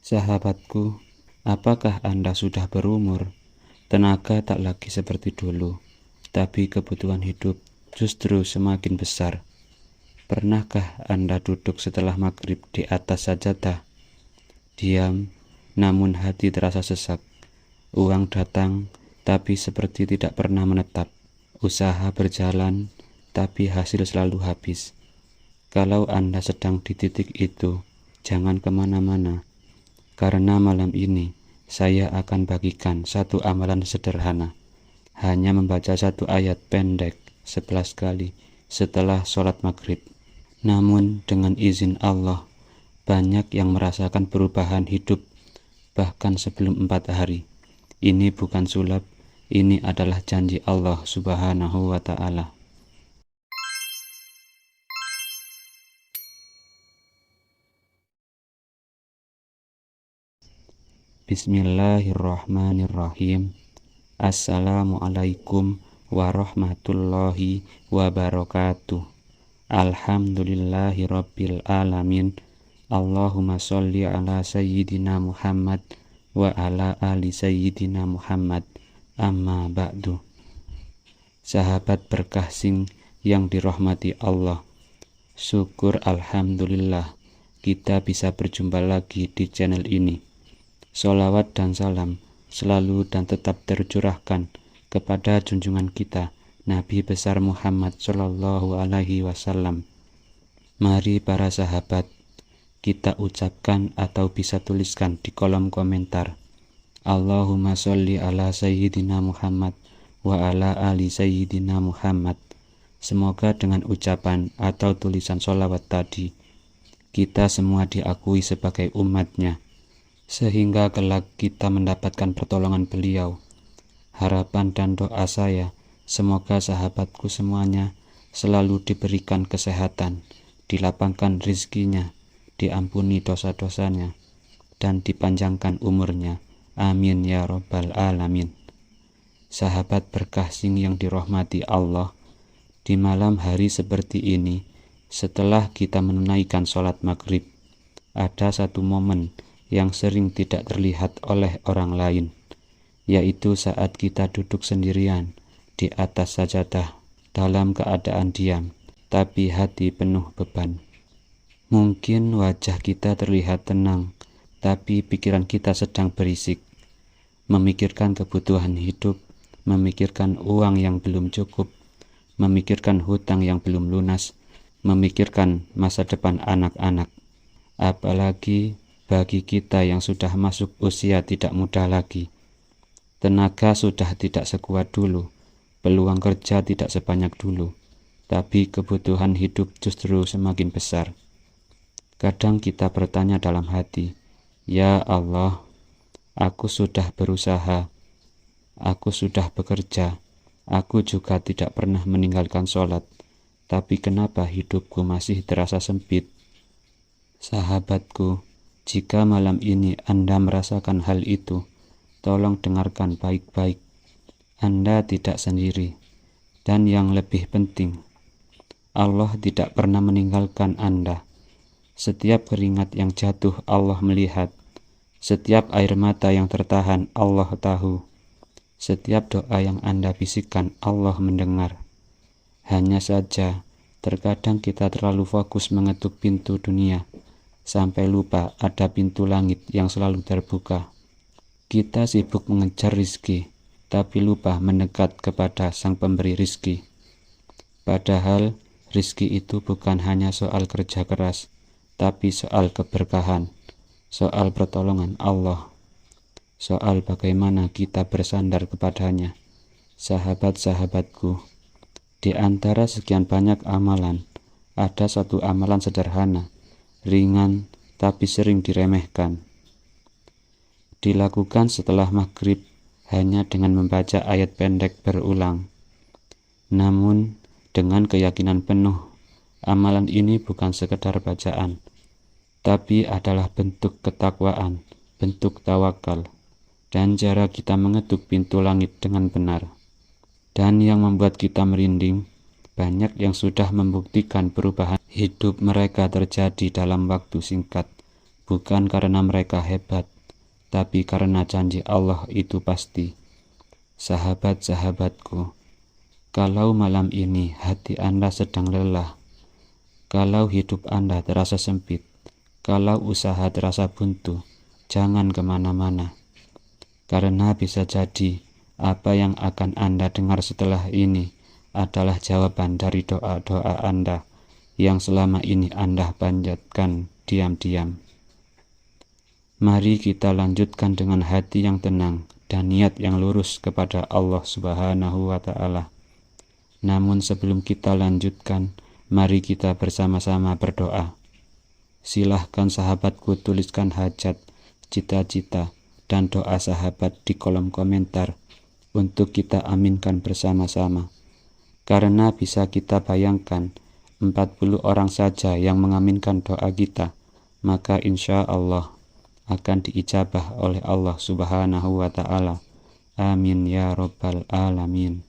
Sahabatku, apakah Anda sudah berumur? Tenaga tak lagi seperti dulu, tapi kebutuhan hidup justru semakin besar. Pernahkah Anda duduk setelah maghrib di atas sajadah? Diam, namun hati terasa sesak. Uang datang, tapi seperti tidak pernah menetap. Usaha berjalan, tapi hasil selalu habis. Kalau Anda sedang di titik itu, jangan kemana-mana. Karena malam ini, saya akan bagikan satu amalan sederhana. Hanya membaca satu ayat pendek 11 kali setelah sholat maghrib. Namun dengan izin Allah, banyak yang merasakan perubahan hidup bahkan sebelum 4 hari. Ini bukan sulap, ini adalah janji Allah Subhanahu wa Ta'ala. Bismillahirrahmanirrahim. Assalamualaikum warahmatullahi wabarakatuh. Alhamdulillahi rabbil alamin. Allahumma sholli ala sayyidina Muhammad wa ala ali sayyidina Muhammad. Amma ba'du. Sahabat berkah sing yang dirahmati Allah, syukur alhamdulillah kita bisa berjumpa lagi di channel ini. Sholawat dan salam selalu dan tetap tercurahkan kepada junjungan kita Nabi besar Muhammad Shallallahu Alaihi Wasallam. Mari para sahabat, kita ucapkan atau bisa tuliskan di kolom komentar, Allahumma sholli ala sayyidina Muhammad wa ala ali sayyidina Muhammad. Semoga dengan ucapan atau tulisan sholawat tadi, kita semua diakui sebagai umatnya, sehingga kelak kita mendapatkan pertolongan beliau. Harapan dan doa saya, semoga sahabatku semuanya selalu diberikan kesehatan, dilapangkan rizkinya, diampuni dosa-dosanya, dan dipanjangkan umurnya. Amin ya Rabbal Alamin. Sahabat berkah sing yang dirahmati Allah, di malam hari seperti ini, setelah kita menunaikan sholat maghrib, ada satu momen yang sering tidak terlihat oleh orang lain, yaitu saat kita duduk sendirian di atas sajadah dalam keadaan diam, tapi hati penuh beban. Mungkin wajah kita terlihat tenang, tapi pikiran kita sedang berisik, memikirkan kebutuhan hidup, memikirkan uang yang belum cukup, memikirkan hutang yang belum lunas, memikirkan masa depan anak-anak. Apalagi bagi kita yang sudah masuk usia tidak muda lagi, tenaga sudah tidak sekuat dulu, peluang kerja tidak sebanyak dulu, tapi kebutuhan hidup justru semakin besar. Kadang kita bertanya dalam hati, ya Allah, aku sudah berusaha, aku sudah bekerja, aku juga tidak pernah meninggalkan sholat, tapi kenapa hidupku masih terasa sempit? Sahabatku, jika malam ini Anda merasakan hal itu, tolong dengarkan baik-baik. Anda tidak sendiri. Dan yang lebih penting, Allah tidak pernah meninggalkan Anda. Setiap keringat yang jatuh Allah melihat. Setiap air mata yang tertahan Allah tahu. Setiap doa yang Anda bisikkan Allah mendengar. Hanya saja, terkadang kita terlalu fokus mengetuk pintu dunia, sampai lupa ada pintu langit yang selalu terbuka. Kita sibuk mengejar rizki, tapi lupa mendekat kepada sang pemberi rizki. Padahal rizki itu bukan hanya soal kerja keras, tapi soal keberkahan, soal pertolongan Allah, soal bagaimana kita bersandar kepadanya. Sahabat-sahabatku, di antara sekian banyak amalan, ada satu amalan sederhana, ringan tapi sering diremehkan. Dilakukan setelah maghrib hanya dengan membaca ayat pendek berulang. Namun dengan keyakinan penuh, amalan ini bukan sekedar bacaan, tapi adalah bentuk ketakwaan, bentuk tawakal, dan cara kita mengetuk pintu langit dengan benar. Dan yang membuat kita merinding, banyak yang sudah membuktikan perubahan hidup mereka terjadi dalam waktu singkat, bukan karena mereka hebat, tapi karena janji Allah itu pasti. Sahabat-sahabatku, kalau malam ini hati Anda sedang lelah, kalau hidup Anda terasa sempit, kalau usaha terasa buntu, jangan kemana-mana. Karena bisa jadi apa yang akan Anda dengar setelah ini adalah jawaban dari doa-doa Anda yang selama ini Anda panjatkan diam-diam. Mari kita lanjutkan dengan hati yang tenang dan niat yang lurus kepada Allah Subhanahu wa Ta'ala. Namun sebelum kita lanjutkan, mari kita bersama-sama berdoa. Silahkan sahabatku tuliskan hajat, cita-cita, dan doa sahabat di kolom komentar untuk kita aminkan bersama-sama. Karena bisa kita bayangkan 40 orang saja yang mengaminkan doa kita, maka insya Allah akan diijabah oleh Allah Subhanahu wa Ta'ala. Amin ya Rabbal Alamin.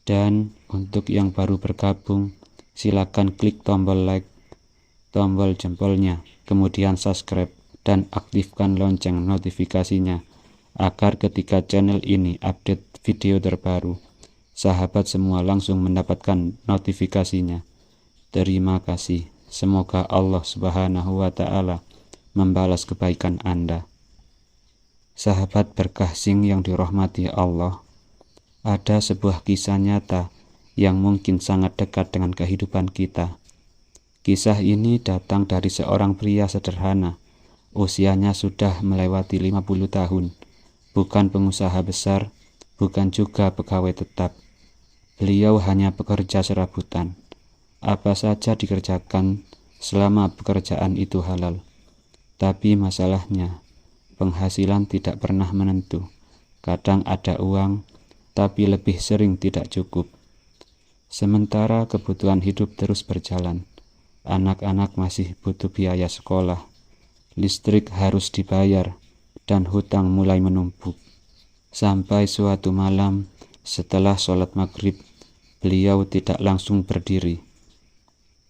Dan untuk yang baru bergabung, silakan klik tombol like, tombol jempolnya, kemudian subscribe dan aktifkan lonceng notifikasinya agar ketika channel ini update video terbaru, sahabat semua langsung mendapatkan notifikasinya. Terima kasih. Semoga Allah Subhanahu wa Ta'ala membalas kebaikan Anda. Sahabat berkah sing yang dirahmati Allah, ada sebuah kisah nyata yang mungkin sangat dekat dengan kehidupan kita. Kisah ini datang dari seorang pria sederhana. Usianya sudah melewati 50 tahun. Bukan pengusaha besar, bukan juga pegawai tetap. Beliau hanya bekerja serabutan. Apa saja dikerjakan selama pekerjaan itu halal. Tapi masalahnya, penghasilan tidak pernah menentu. Kadang ada uang, tapi lebih sering tidak cukup. Sementara kebutuhan hidup terus berjalan. Anak-anak masih butuh biaya sekolah. Listrik harus dibayar, dan hutang mulai menumpuk. Sampai suatu malam, setelah sholat maghrib, beliau tidak langsung berdiri.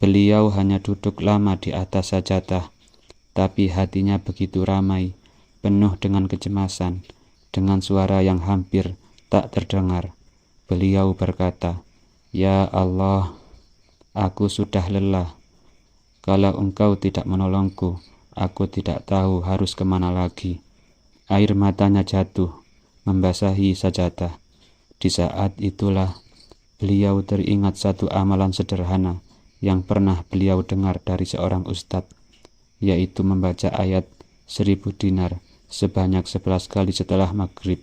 Beliau hanya duduk lama di atas sajadah, tapi hatinya begitu ramai, penuh dengan kecemasan, dengan suara yang hampir tak terdengar. Beliau berkata, "Ya Allah, aku sudah lelah. Kalau Engkau tidak menolongku, aku tidak tahu harus kemana lagi." Air matanya jatuh, membasahi sajadah. Di saat itulah, beliau teringat satu amalan sederhana yang pernah beliau dengar dari seorang ustadz, yaitu membaca ayat 1000 dinar sebanyak 11 kali setelah maghrib.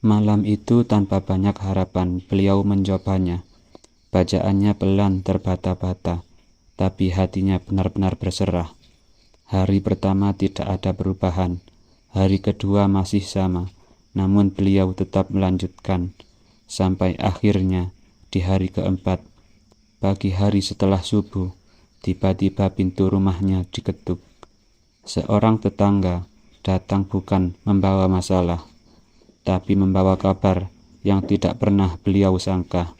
Malam itu tanpa banyak harapan beliau mencobanya. Bacaannya pelan terbata-bata, tapi hatinya benar-benar berserah. Hari pertama tidak ada perubahan, hari kedua masih sama, namun beliau tetap melanjutkan. Sampai akhirnya di hari keempat, pagi hari setelah subuh, tiba-tiba pintu rumahnya diketuk. Seorang tetangga datang bukan membawa masalah, tapi membawa kabar yang tidak pernah beliau sangka.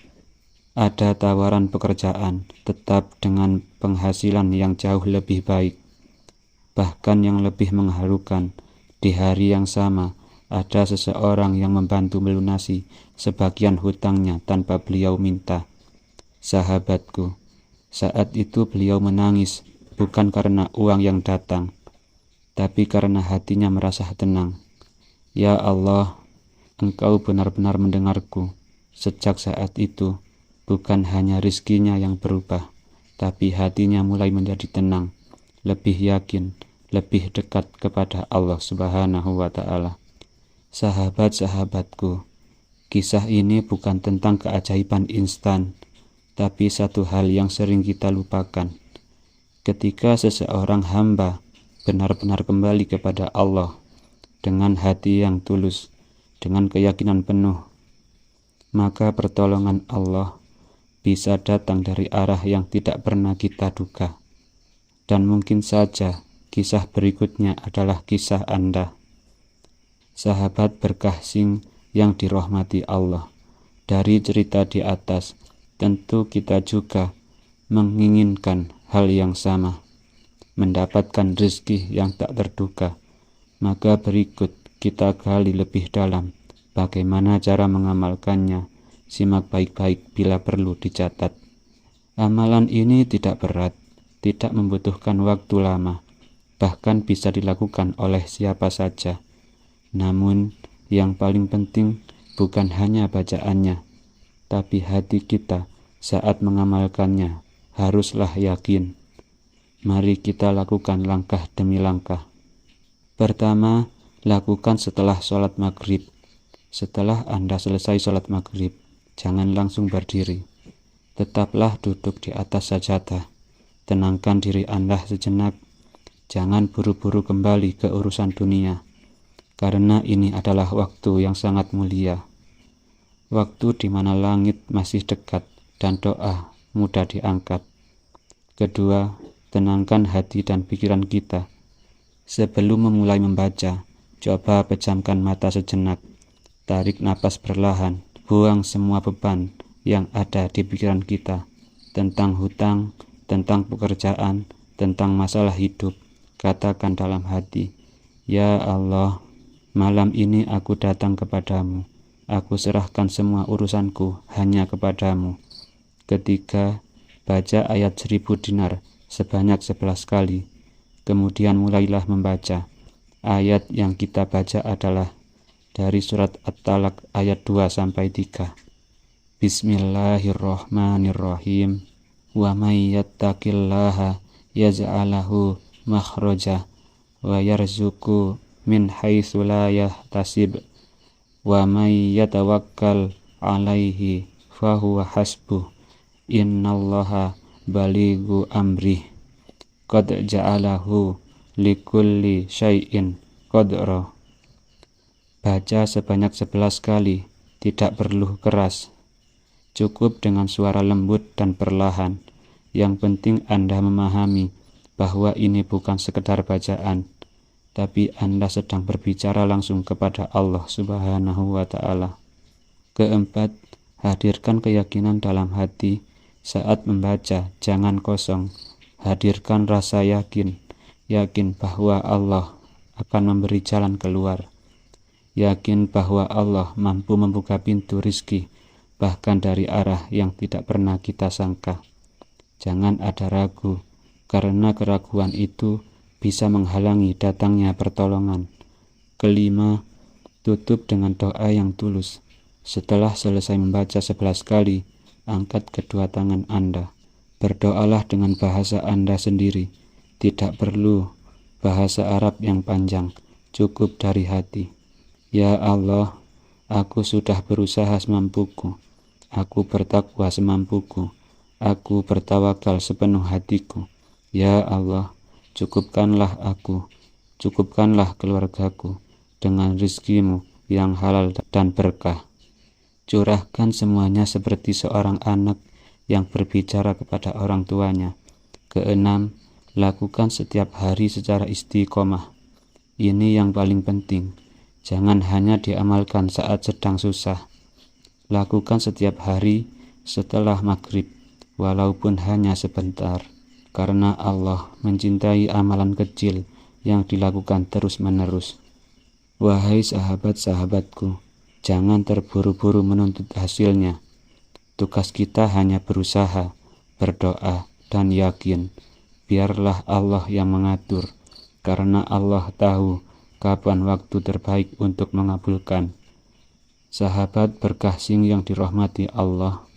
Ada tawaran pekerjaan tetap dengan penghasilan yang jauh lebih baik. Bahkan yang lebih mengharukan, di hari yang sama ada seseorang yang membantu melunasi sebagian hutangnya tanpa beliau minta. Sahabatku, saat itu beliau menangis bukan karena uang yang datang, tapi karena hatinya merasa tenang. Ya Allah, Engkau benar-benar mendengarku. Sejak saat itu, bukan hanya rizkinya yang berubah, tapi hatinya mulai menjadi tenang, lebih yakin, lebih dekat kepada Allah Subhanahu wa Ta'ala. Sahabat-sahabatku, kisah ini bukan tentang keajaiban instan, tapi satu hal yang sering kita lupakan. Ketika seseorang hamba benar-benar kembali kepada Allah dengan hati yang tulus, dengan keyakinan penuh, maka pertolongan Allah bisa datang dari arah yang tidak pernah kita duga. Dan mungkin saja kisah berikutnya adalah kisah Anda. Sahabat berkah sing yang dirahmati Allah, dari cerita di atas, tentu kita juga menginginkan hal yang sama. mendapatkan rezeki yang tak terduga. Maka berikut kita gali lebih dalam bagaimana cara mengamalkannya. Simak baik-baik bila perlu dicatat. Amalan ini tidak berat, tidak membutuhkan waktu lama, bahkan bisa dilakukan oleh siapa saja. Namun, yang paling penting bukan hanya bacaannya, tapi hati kita saat mengamalkannya haruslah yakin. Mari kita lakukan langkah demi langkah. Pertama, lakukan setelah sholat maghrib. Setelah Anda selesai sholat maghrib, jangan langsung berdiri. Tetaplah duduk di atas sajadah. Tenangkan diri Anda sejenak. Jangan buru-buru kembali ke urusan dunia, karena ini adalah waktu yang sangat mulia. Waktu di mana langit masih dekat dan doa mudah diangkat. Kedua, tenangkan hati dan pikiran kita. Sebelum memulai membaca, coba pejamkan mata sejenak. Tarik napas perlahan, buang semua beban yang ada di pikiran kita tentang hutang, tentang pekerjaan, tentang masalah hidup. Katakan dalam hati, "Ya Allah, malam ini aku datang kepadamu. Aku serahkan semua urusanku hanya kepadamu." Ketiga, baca ayat 1000 dinar sebanyak 11 kali. Kemudian mulailah membaca. Ayat yang kita baca adalah dari surat At-Talaq ayat 2-3. Bismillahirrahmanirrahim. Wa may yattaqillaha yaj'alahu makhraja wa yarzuqhu min haitsu la yahtasib. Wa may yatawakkal 'alaihi fahuwa hasbuh. Innallaha balighu amrih. Qad ja'alahu likulli syai'in qadra. Baca sebanyak 11 kali, tidak perlu keras. Cukup dengan suara lembut dan perlahan. Yang penting Anda memahami bahwa ini bukan sekedar bacaan, tapi Anda sedang berbicara langsung kepada Allah Subhanahu wa Ta'ala. Keempat, hadirkan keyakinan dalam hati saat membaca, jangan kosong. Hadirkan rasa yakin bahwa Allah akan memberi jalan keluar. Yakin bahwa Allah mampu membuka pintu rizki, bahkan dari arah yang tidak pernah kita sangka. Jangan ada ragu, karena keraguan itu bisa menghalangi datangnya pertolongan. Kelima, tutup dengan doa yang tulus. Setelah selesai membaca 11 kali, angkat kedua tangan Anda. Berdoalah dengan bahasa Anda sendiri. Tidak perlu bahasa Arab yang panjang, cukup dari hati. Ya Allah, aku sudah berusaha semampuku. Aku bertakwa semampuku. Aku bertawakal sepenuh hatiku. Ya Allah, cukupkanlah aku, cukupkanlah keluargaku dengan rizkimu yang halal dan berkah. Curahkan semuanya seperti seorang anak yang berbicara kepada orang tuanya. Keenam, lakukan setiap hari secara istiqomah. Ini yang paling penting. Jangan hanya diamalkan saat sedang susah. Lakukan setiap hari setelah maghrib, walaupun hanya sebentar, karena Allah mencintai amalan kecil yang dilakukan terus-menerus. Wahai sahabat-sahabatku, jangan terburu-buru menuntut hasilnya. Tugas kita hanya berusaha, berdoa, dan yakin. Biarlah Allah yang mengatur, karena Allah tahu kapan waktu terbaik untuk mengabulkan. Sahabat berkasih yang dirahmati Allah,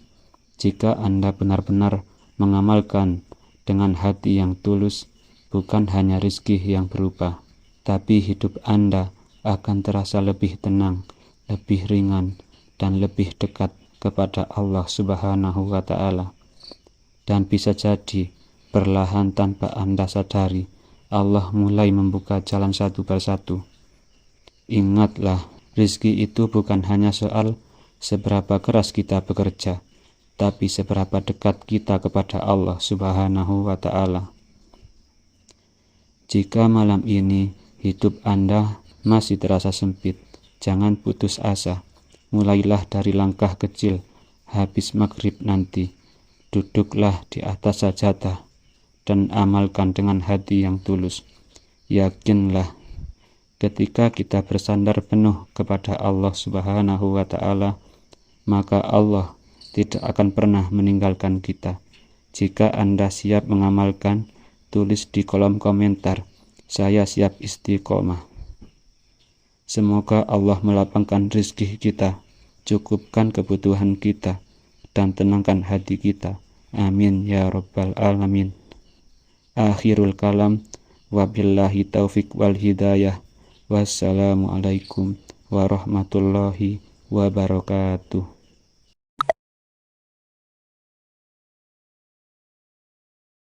jika Anda benar-benar mengamalkan dengan hati yang tulus, bukan hanya rizki yang berubah, tapi hidup Anda akan terasa lebih tenang, lebih ringan, dan lebih dekat kepada Allah Subhanahu wa Ta'ala. Dan bisa jadi, perlahan tanpa Anda sadari, Allah mulai membuka jalan satu persatu. Ingatlah, rizki itu bukan hanya soal seberapa keras kita bekerja, tapi seberapa dekat kita kepada Allah Subhanahu wa Ta'ala. Jika malam ini hidup Anda masih terasa sempit, jangan putus asa. Mulailah dari langkah kecil. Habis maghrib nanti, duduklah di atas sajadah. dan amalkan dengan hati yang tulus. Yakinlah, ketika kita bersandar penuh kepada Allah Subhanahu wa Ta'ala, maka Allah tidak akan pernah meninggalkan kita. Jika Anda siap mengamalkan, tulis di kolom komentar, "Saya siap istiqomah." Semoga Allah melapangkan rezeki kita, cukupkan kebutuhan kita, dan tenangkan hati kita. Amin ya rabbal alamin. Akhirul kalam, wabillahi taufik wal hidayah. Wassalamualaikum warahmatullahi wabarakatuh.